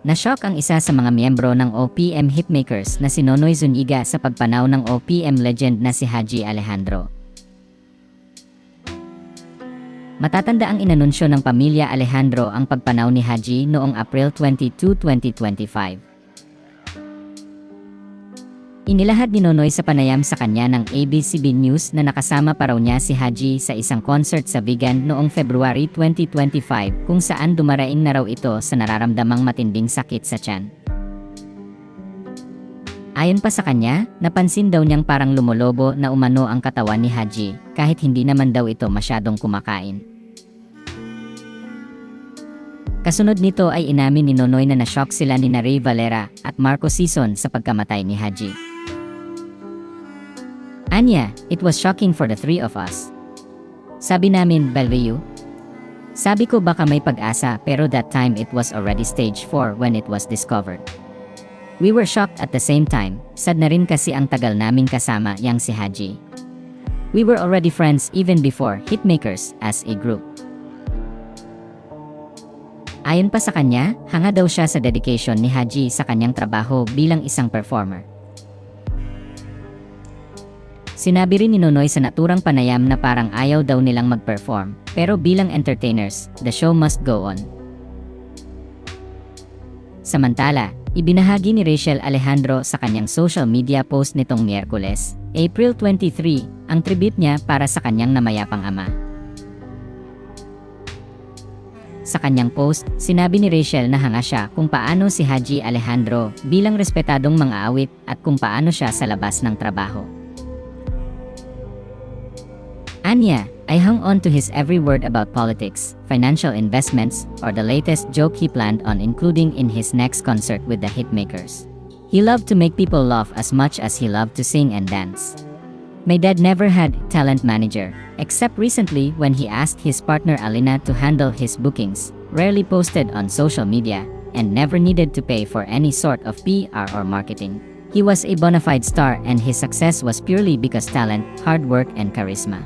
Nashock ang isa sa mga miyembro ng OPM Hitmakers na si Nonoy Zuniga sa pagpanaw ng OPM legend na si Haji Alejandro. Matatanda ang inanunsyo ng pamilya Alejandro ang pagpanaw ni Haji noong April 22, 2025. Inilahad ni Nonoy sa panayam sa kanya ng ABS-CBN News na nakasama pa raw niya si Haji sa isang concert sa Vigan noong February 2025 kung saan dumaraing na raw ito sa nararamdamang matinding sakit sa tiyan. Ayon pa sa kanya, napansin daw niyang parang lumolobo na umano ang katawan ni Haji kahit hindi naman daw ito masyadong kumakain. Kasunod nito ay inamin ni Nonoy na na-shock sila ni Ray Valera at Marco Sison sa pagkamatay ni Haji. Anya, it was shocking for the three of us. Sabi namin, Belriu. Sabi ko baka may pag-asa pero that time it was already stage 4 when it was discovered. We were shocked at the same time, sad na rin kasi ang tagal naming kasama yang si Haji. We were already friends even before Hitmakers as a group. Ayon pa sa kanya, hanga daw siya sa dedication ni Haji sa kanyang trabaho bilang isang performer. Sinabi rin ni Nonoy sa naturang panayam na parang ayaw daw nilang mag-perform, pero bilang entertainers, the show must go on. Samantala, ibinahagi ni Rachel Alejandro sa kanyang social media post nitong Miyerkules, April 23, ang tribute niya para sa kanyang namayapang ama. Sa kanyang post, sinabi ni Rachel na hanga siya kung paano si Haji Alejandro bilang respetadong mang-aawit at kung paano siya sa labas ng trabaho. Anya, I hung on to his every word about politics, financial investments, or the latest joke he planned on including in his next concert with the Hitmakers. He loved to make people laugh as much as he loved to sing and dance. My dad never had talent manager, except recently when he asked his partner Alina to handle his bookings, rarely posted on social media, and never needed to pay for any sort of PR or marketing. He was a bona fide star and his success was purely because talent, hard work, and charisma.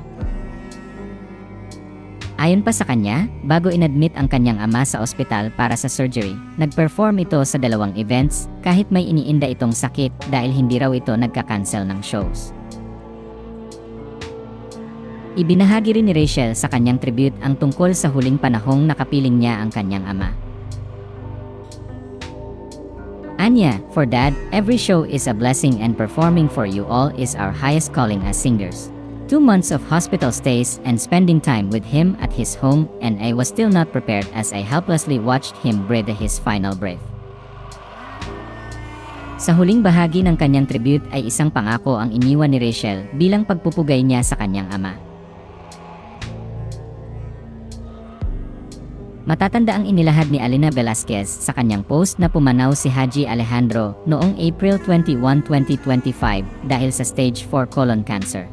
Ayon pa sa kanya, bago inadmit ang kanyang ama sa ospital para sa surgery, nag-perform ito sa 2 events kahit may iniinda itong sakit dahil hindi raw ito nagka-cancel ng shows. Ibinahagi rin ni Rachel sa kanyang tribute ang tungkol sa huling panahong nakapiling niya ang kanyang ama. Anya, for Dad, every show is a blessing and performing for you all is our highest calling as singers. 2 months of hospital stays and spending time with him at his home and I was still not prepared as I helplessly watched him breathe his final breath. Sa huling bahagi ng kanyang tribute ay isang pangako ang iniwan ni Rachel bilang pagpupugay niya sa kanyang ama. Matatanda ang inilahad ni Alina Velasquez sa kanyang post na pumanaw si Haji Alejandro noong April 21, 2025 dahil sa stage 4 colon cancer.